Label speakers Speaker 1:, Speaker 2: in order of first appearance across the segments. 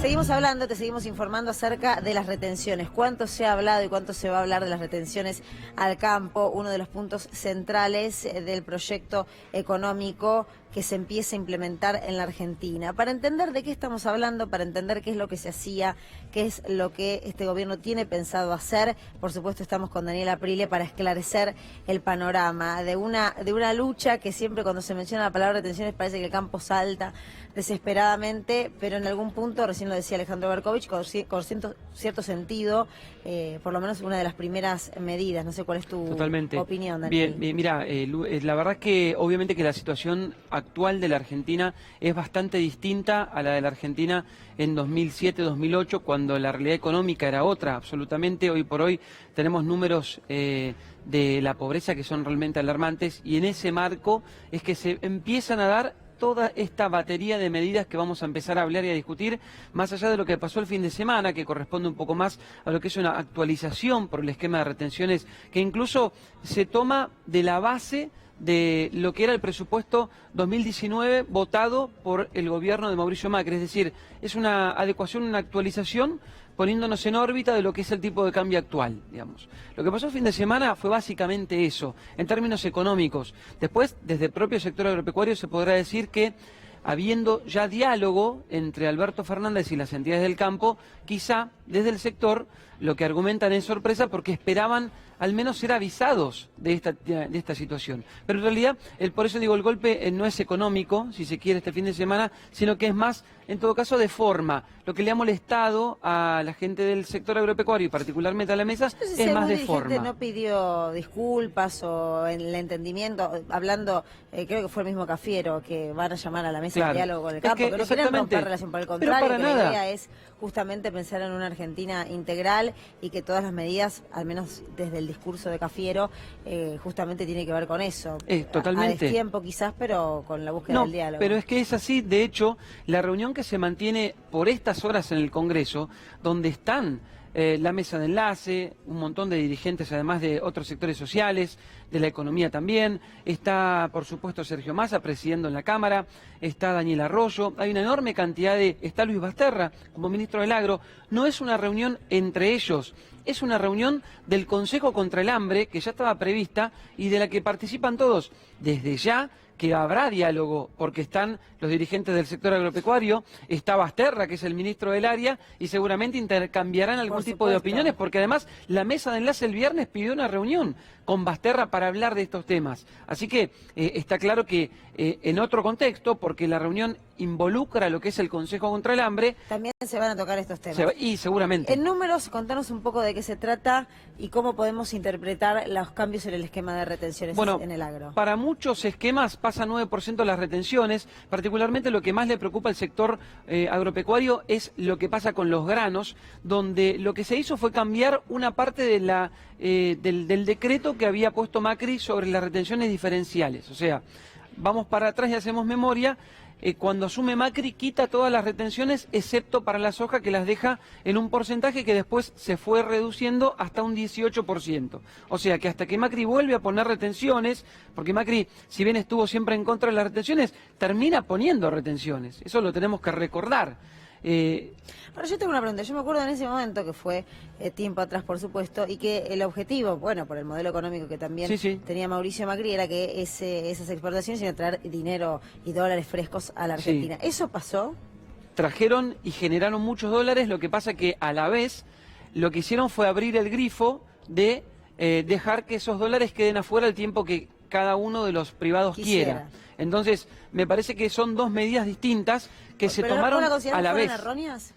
Speaker 1: Seguimos hablando, te seguimos informando acerca de las retenciones. ¿Cuánto se ha hablado y cuánto se va a hablar de las retenciones al campo? Uno de los puntos centrales del proyecto económico que se empieza a implementar en la Argentina. Para entender de qué estamos hablando, para entender qué es lo que se hacía, qué es lo que este gobierno tiene pensado hacer, por supuesto estamos con Daniel Aprile para esclarecer el panorama de una lucha que siempre cuando se menciona la palabra retenciones parece que el campo salta desesperadamente, pero en algún punto, recién lo decía Alejandro Berkovich, con cierto sentido, por lo menos una de las primeras medidas. No sé cuál es tu opinión, Daniel.
Speaker 2: Bien, mira, la verdad es que obviamente que la situación actual de la Argentina es bastante distinta a la de la Argentina en 2007-2008, cuando la realidad económica era otra, absolutamente. Hoy por hoy tenemos números de la pobreza que son realmente alarmantes, y en ese marco es que se empiezan a dar toda esta batería de medidas que vamos a empezar a hablar y a discutir, más allá de lo que pasó el fin de semana, que corresponde un poco más a lo que es una actualización por el esquema de retenciones, que incluso se toma de la base de lo que era el presupuesto 2019 votado por el gobierno de Mauricio Macri. Es decir, es una adecuación, una actualización, poniéndonos en órbita de lo que es el tipo de cambio actual, digamos. Lo que pasó el fin de semana fue básicamente eso, en términos económicos. Después, desde el propio sector agropecuario se podrá decir que, habiendo ya diálogo entre Alberto Fernández y las entidades del campo, quizá desde el sector lo que argumentan es sorpresa porque esperaban al menos ser avisados de esta situación. Pero en realidad, por eso digo, el golpe no es económico, si se quiere, este fin de semana, sino que es más, en todo caso, de forma. Lo que le ha molestado a la gente del sector agropecuario y particularmente a la mesa es más de forma.
Speaker 1: ¿No pidió disculpas o en el entendimiento, hablando, creo que fue el mismo Cafiero, que van a llamar a la mesa de diálogo con el campo, que no quieren romper relación, por el contrario, que la idea es justamente pensar en una Argentina integral y que todas las medidas, al menos desde el discurso de Cafiero, justamente tiene que ver con eso.
Speaker 2: Totalmente.
Speaker 1: A destiempo quizás, pero con la búsqueda del diálogo.
Speaker 2: Pero es que es así. De hecho, la reunión que se mantiene por estas horas en el Congreso, donde están la mesa de enlace, un montón de dirigentes, además de otros sectores sociales, de la economía también, está por supuesto Sergio Massa presidiendo en la Cámara, está Daniel Arroyo, hay una enorme cantidad está Luis Basterra como ministro del Agro. No es una reunión entre ellos, es una reunión del Consejo contra el Hambre, que ya estaba prevista y de la que participan todos. Desde ya que habrá diálogo, porque están los dirigentes del sector agropecuario, está Basterra, que es el ministro del área, y seguramente intercambiarán algún tipo de opiniones, porque además la mesa de enlace el viernes pidió una reunión con Basterra para hablar de estos temas. Así que está claro que en otro contexto, porque la reunión involucra lo que es el Consejo contra el Hambre,
Speaker 1: también se van a tocar estos temas.
Speaker 2: Y seguramente.
Speaker 1: En números, contanos un poco de qué se trata y cómo podemos interpretar los cambios en el esquema de retenciones en el agro.
Speaker 2: Para muchos esquemas pasa 9% las retenciones, particularmente lo que más le preocupa al sector agropecuario es lo que pasa con los granos, donde lo que se hizo fue cambiar una parte de del decreto que había puesto Macri sobre las retenciones diferenciales. O sea, vamos para atrás y hacemos memoria. Cuando asume Macri quita todas las retenciones excepto para la soja, que las deja en un porcentaje que después se fue reduciendo hasta un 18%. O sea que hasta que Macri vuelve a poner retenciones, porque Macri, si bien estuvo siempre en contra de las retenciones, termina poniendo retenciones. Eso lo tenemos que recordar.
Speaker 1: Ahora yo tengo una pregunta. Yo me acuerdo en ese momento, que fue tiempo atrás por supuesto, y que el objetivo, bueno, por el modelo económico que también tenía Mauricio Macri, era que esas exportaciones iban a traer dinero y dólares frescos a la Argentina. ¿Eso pasó?
Speaker 2: Trajeron y generaron muchos dólares, lo que pasa que a la vez lo que hicieron fue abrir el grifo de dejar que esos dólares queden afuera el tiempo que cada uno de los privados quiera. Entonces, me parece que son dos medidas distintas que se tomaron a la vez.
Speaker 1: ¿Erróneas?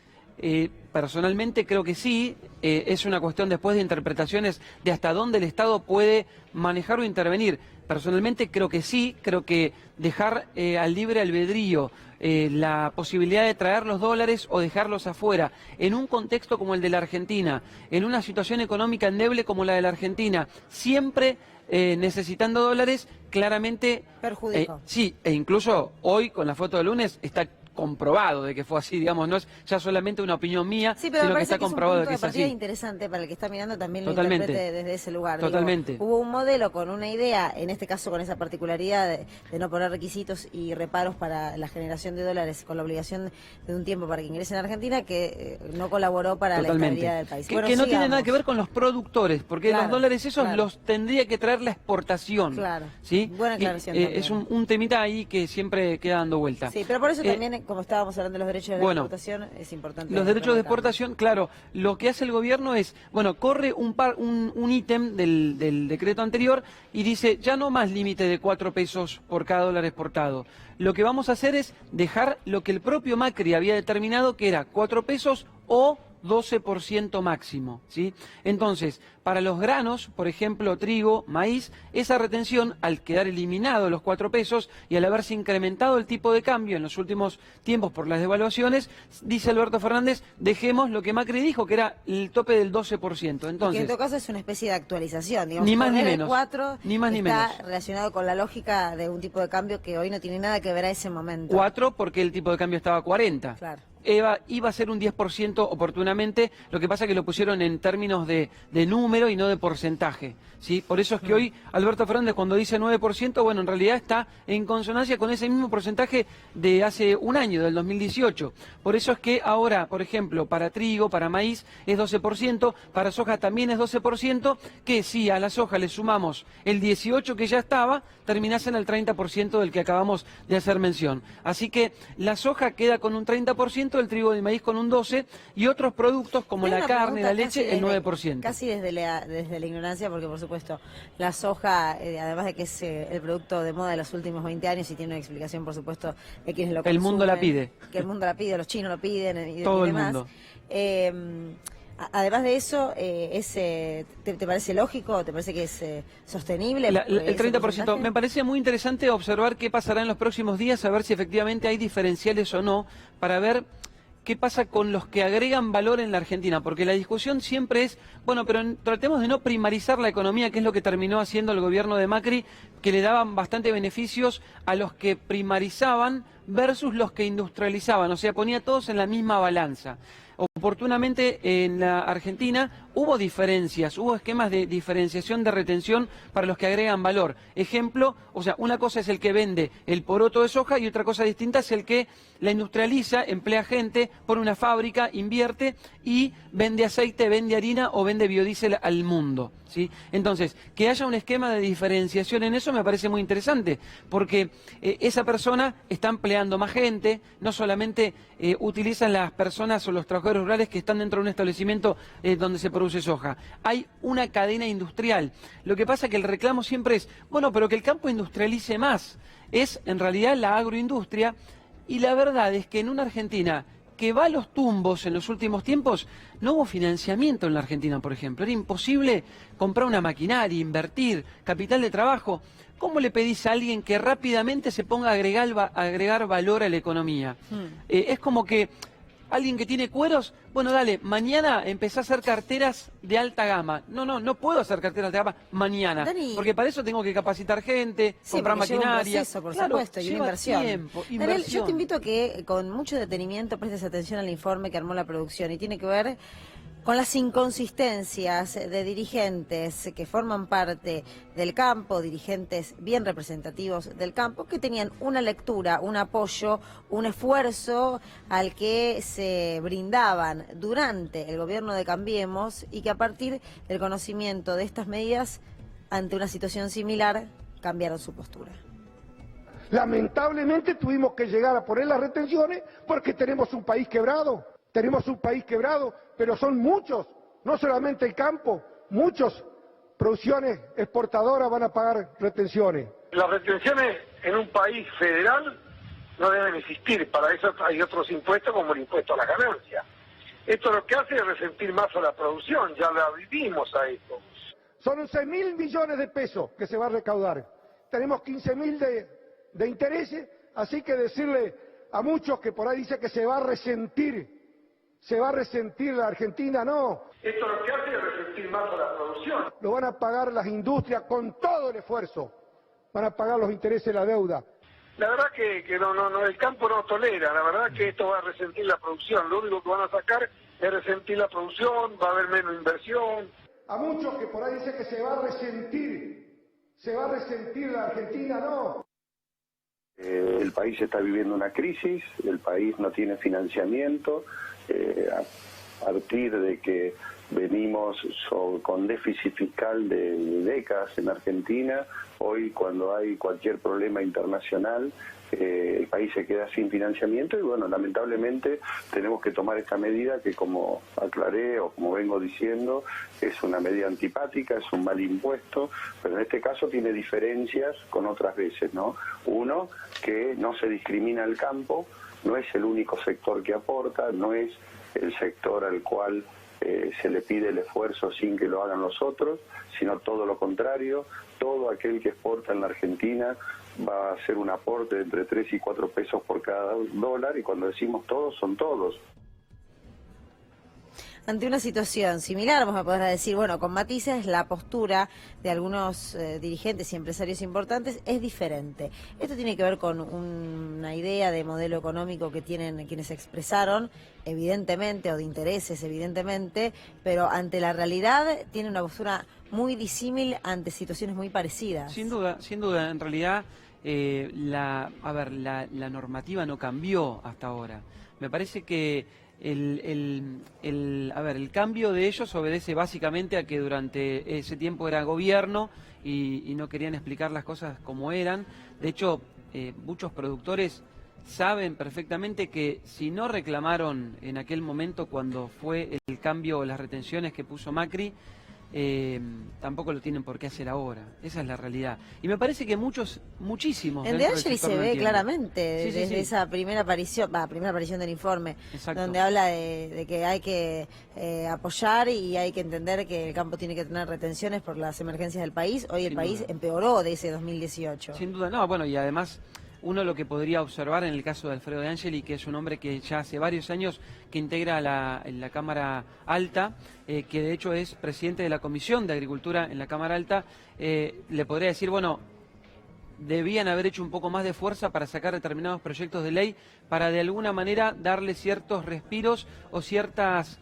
Speaker 2: Personalmente creo que sí, es una cuestión después de interpretaciones de hasta dónde el Estado puede manejar o intervenir. Personalmente creo que sí, creo que dejar al libre albedrío la posibilidad de traer los dólares o dejarlos afuera, en un contexto como el de la Argentina, en una situación económica endeble como la de la Argentina, siempre necesitando dólares, claramente
Speaker 1: perjudicó.
Speaker 2: Sí, e incluso hoy con la foto del lunes está comprobado de que fue así, digamos, no es ya solamente una opinión mía,
Speaker 1: sí, pero
Speaker 2: sino que está comprobado
Speaker 1: de que
Speaker 2: es
Speaker 1: partida
Speaker 2: así.
Speaker 1: interesante para el que está mirando también lo
Speaker 2: Totalmente.
Speaker 1: interprete desde ese lugar.
Speaker 2: Totalmente.
Speaker 1: Digo, hubo un modelo con una idea, en este caso con esa particularidad de no poner requisitos y reparos para la generación de dólares, con la obligación de un tiempo para que ingresen a Argentina, que no colaboró para la estabilidad del país.
Speaker 2: Que no tiene nada que ver con los productores, porque los dólares esos los tendría que traer la exportación.
Speaker 1: Claro.
Speaker 2: ¿Sí?
Speaker 1: Buena aclaración.
Speaker 2: Es un temita ahí que siempre queda dando vuelta.
Speaker 1: Sí, pero por eso también, como estábamos hablando de los derechos de exportación, es importante.
Speaker 2: Los derechos de exportación, claro, lo que hace el gobierno es, bueno, corre un ítem del decreto anterior y dice, ya no más límite de 4 pesos por cada dólar exportado. Lo que vamos a hacer es dejar lo que el propio Macri había determinado, que era 4 pesos o 12% máximo, ¿sí? Entonces, para los granos, por ejemplo, trigo, maíz, esa retención, al quedar eliminado los 4 pesos y al haberse incrementado el tipo de cambio en los últimos tiempos por las devaluaciones, dice Alberto Fernández, dejemos lo que Macri dijo, que era el tope del 12%. Entonces,
Speaker 1: que en todo caso es una especie de actualización, digamos,
Speaker 2: ni más ni menos.
Speaker 1: 4
Speaker 2: ni más ni menos.
Speaker 1: Está relacionado con la lógica de un tipo de cambio que hoy no tiene nada que ver a ese momento.
Speaker 2: 4 porque el tipo de cambio estaba a 40.
Speaker 1: Claro.
Speaker 2: Iba a ser un 10% oportunamente, lo que pasa que lo pusieron en términos de número y no de porcentaje, ¿sí? Por eso es que hoy Alberto Fernández cuando dice 9%, bueno, en realidad está en consonancia con ese mismo porcentaje de hace un año, del 2018. Por eso es que ahora, por ejemplo, para trigo, para maíz es 12%, para soja también es 12%, que si a la soja le sumamos el 18% que ya estaba, terminás en el 30% del que acabamos de hacer mención. Así que la soja queda con un 30%, el trigo de maíz con un 12% y otros productos como la carne, la leche, el 9%.
Speaker 1: Casi desde la ignorancia, porque por supuesto la soja, además de que es el producto de moda de los últimos 20 años y tiene una explicación por supuesto de quienes lo consumen.
Speaker 2: El mundo la pide.
Speaker 1: Que el mundo la pide, los chinos lo piden y
Speaker 2: todo
Speaker 1: demás.
Speaker 2: El mundo.
Speaker 1: Además de eso, ¿te parece lógico? ¿Te parece que es sostenible?
Speaker 2: El 30%. Me parece muy interesante observar qué pasará en los próximos días, a ver si efectivamente hay diferenciales o no, para ver qué pasa con los que agregan valor en la Argentina, porque la discusión siempre es, bueno, pero tratemos de no primarizar la economía, que es lo que terminó haciendo el gobierno de Macri, que le daban bastante beneficios a los que primarizaban versus los que industrializaban, o sea, ponía todos en la misma balanza. Oportunamente en la Argentina hubo diferencias, hubo esquemas de diferenciación de retención para los que agregan valor. Ejemplo, o sea, una cosa es el que vende el poroto de soja y otra cosa distinta es el que la industrializa, emplea gente, pone una fábrica, invierte y vende aceite, vende harina o vende biodiesel al mundo, ¿sí? Entonces, que haya un esquema de diferenciación en eso me parece muy interesante, porque esa persona está empleando más gente, no solamente utilizan las personas o los trabajadores rurales que están dentro de un establecimiento donde se produce soja. Hay una cadena industrial. Lo que pasa es que el reclamo siempre es, bueno, pero que el campo industrialice más. Es en realidad la agroindustria, y la verdad es que en una Argentina que va a los tumbos en los últimos tiempos, no hubo financiamiento en la Argentina, por ejemplo. Era imposible comprar una maquinaria, invertir, capital de trabajo. ¿Cómo le pedís a alguien que rápidamente se ponga a agregar valor a la economía? Es como que alguien que tiene cueros, bueno, dale, mañana empezá a hacer carteras de alta gama. No puedo hacer carteras de alta gama mañana,
Speaker 1: Dani,
Speaker 2: porque para eso tengo que capacitar gente, comprar maquinaria.
Speaker 1: Lleva un proceso, por supuesto, y una inversión. Daniel, yo te invito a que con mucho detenimiento prestes atención al informe que armó la producción y tiene que ver con las inconsistencias de dirigentes que forman parte del campo, dirigentes bien representativos del campo, que tenían una lectura, un apoyo, un esfuerzo al que se brindaban durante el gobierno de Cambiemos y que a partir del conocimiento de estas medidas, ante una situación similar, cambiaron su postura.
Speaker 3: Lamentablemente tuvimos que llegar a poner las retenciones porque tenemos un país quebrado. Tenemos un país quebrado, pero son muchos, no solamente el campo, muchas producciones exportadoras van a pagar retenciones.
Speaker 4: Las retenciones en un país federal no deben existir, para eso hay otros impuestos como el impuesto a la ganancia. Esto lo que hace es resentir más a la producción, ya la vivimos a esto.
Speaker 3: Son 11.000 millones de pesos que se va a recaudar. Tenemos 15.000 de intereses, así que decirle a muchos que por ahí dice que se va a resentir la Argentina, no.
Speaker 4: Esto lo que hace es resentir más a la producción.
Speaker 3: Lo van a pagar las industrias con todo el esfuerzo. Van a pagar los intereses de la deuda.
Speaker 4: La verdad que no, el campo no tolera, la verdad que esto va a resentir la producción, lo único que van a sacar es resentir la producción, va a haber menos inversión.
Speaker 3: A muchos que por ahí dicen que se va a resentir la Argentina, no.
Speaker 5: El país está viviendo una crisis, el país no tiene financiamiento, a partir de que venimos con déficit fiscal de décadas en Argentina, hoy cuando hay cualquier problema internacional, el país se queda sin financiamiento y bueno, lamentablemente tenemos que tomar esta medida que, como aclaré o como vengo diciendo, es una medida antipática, es un mal impuesto, pero en este caso tiene diferencias con otras veces, ¿no? Uno, que no se discrimina al campo, no es el único sector que aporta, no es el sector al cual se le pide el esfuerzo sin que lo hagan los otros, sino todo lo contrario. Todo aquel que exporta en la Argentina va a hacer un aporte de entre 3 y 4 pesos por cada dólar, y cuando decimos todos, son todos.
Speaker 1: Ante una situación similar, vamos a poder decir, bueno, con matices, la postura de algunos dirigentes y empresarios importantes es diferente. Esto tiene que ver con una idea de modelo económico que tienen quienes expresaron, evidentemente, o de intereses, evidentemente, pero ante la realidad tiene una postura muy disímil ante situaciones muy parecidas.
Speaker 2: Sin duda, en realidad la normativa no cambió hasta ahora. Me parece que el cambio de ellos obedece básicamente a que durante ese tiempo era gobierno y no querían explicar las cosas como eran. De hecho, muchos productores saben perfectamente que si no reclamaron en aquel momento cuando fue el cambio, las retenciones que puso Macri, tampoco lo tienen por qué hacer ahora. Esa es la realidad. Y me parece que muchísimos...
Speaker 1: En De Angelis se ve claramente desde esa primera aparición del informe. Exacto. Donde habla de que hay que apoyar y hay que entender que el campo tiene que tener retenciones por las emergencias del país. Hoy el país empeoró de ese 2018.
Speaker 2: Sin duda, no, bueno, y además... Uno lo que podría observar en el caso de Alfredo De Angeli, que es un hombre que ya hace varios años que integra la Cámara Alta, que de hecho es presidente de la Comisión de Agricultura en la Cámara Alta, le podría decir, bueno, debían haber hecho un poco más de fuerza para sacar determinados proyectos de ley para de alguna manera darle ciertos respiros o ciertas...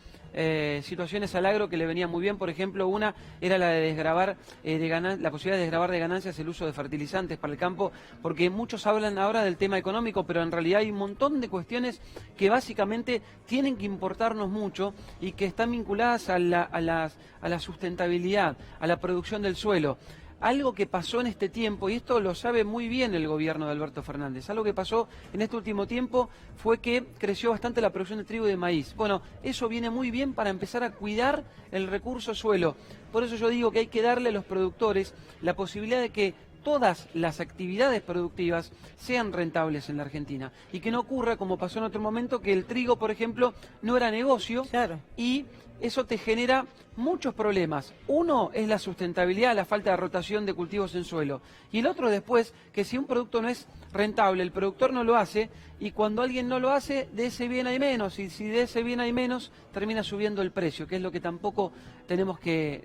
Speaker 2: situaciones al agro que le venía muy bien. Por ejemplo, una era la de desgravar la posibilidad de desgravar de ganancias el uso de fertilizantes para el campo, porque muchos hablan ahora del tema económico, pero en realidad hay un montón de cuestiones que básicamente tienen que importarnos mucho y que están vinculadas a la sustentabilidad, a la producción del suelo. Algo que pasó en este tiempo, y esto lo sabe muy bien el gobierno de Alberto Fernández, algo que pasó en este último tiempo fue que creció bastante la producción de trigo y de maíz. Bueno, eso viene muy bien para empezar a cuidar el recurso suelo. Por eso yo digo que hay que darle a los productores la posibilidad de que todas las actividades productivas sean rentables en la Argentina y que no ocurra como pasó en otro momento, que el trigo, por ejemplo, no era negocio. Claro. Y eso te genera muchos problemas. Uno es la sustentabilidad, la falta de rotación de cultivos en suelo. Y el otro después, que si un producto no es rentable, el productor no lo hace, y cuando alguien no lo hace, de ese bien hay menos, y si de ese bien hay menos, termina subiendo el precio, que es lo que tampoco tenemos que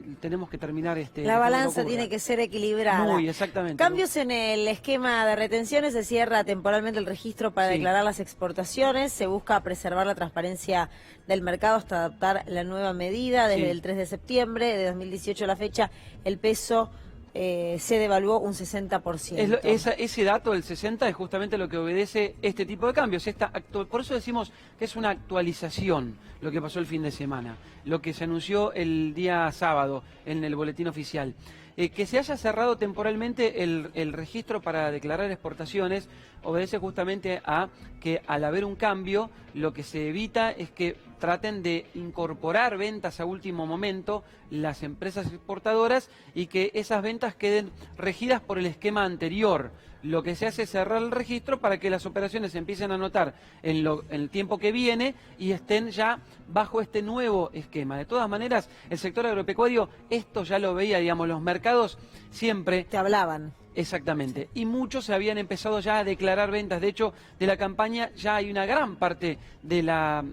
Speaker 2: terminar.
Speaker 1: La balanza tiene que ser equilibrada.
Speaker 2: Muy, exactamente.
Speaker 1: Cambios en el esquema de retenciones, se cierra temporalmente el registro para declarar las exportaciones, se busca preservar la transparencia del mercado hasta adaptar la nueva medida. Desde el 3 de septiembre de 2018 a la fecha, el peso se devaluó un 60%.
Speaker 2: Ese dato del 60 es justamente lo que obedece este tipo de cambios. Por eso decimos que es una actualización lo que pasó el fin de semana, lo que se anunció el día sábado en el boletín oficial. Que se haya cerrado temporalmente el registro para declarar exportaciones obedece justamente a que al haber un cambio, lo que se evita es que traten de incorporar ventas a último momento las empresas exportadoras y que esas ventas queden regidas por el esquema anterior. Lo que se hace es cerrar el registro para que las operaciones se empiecen a anotar en el tiempo que viene y estén ya bajo este nuevo esquema. De todas maneras, el sector agropecuario, esto ya lo veía, digamos, los mercados siempre...
Speaker 1: Te hablaban.
Speaker 2: Exactamente. Y muchos se habían empezado ya a declarar ventas. De hecho, de la campaña ya hay una gran parte de la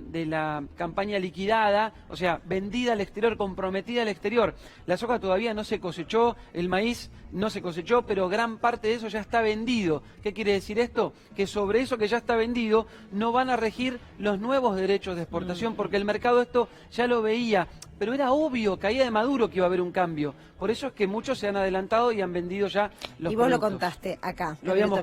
Speaker 2: campaña liquidada, o sea, vendida al exterior, comprometida al exterior. La soja todavía no se cosechó, el maíz no se cosechó, pero gran parte de eso ya está vendido. ¿Qué quiere decir esto? Que sobre eso que ya está vendido no van a regir los nuevos derechos de exportación, porque el mercado esto ya lo veía. Pero era obvio, caía de Maduro que iba a haber un cambio. Por eso es que muchos se han adelantado y han vendido ya los
Speaker 1: Y vos
Speaker 2: productos.
Speaker 1: lo contaste acá.
Speaker 2: Lo habíamos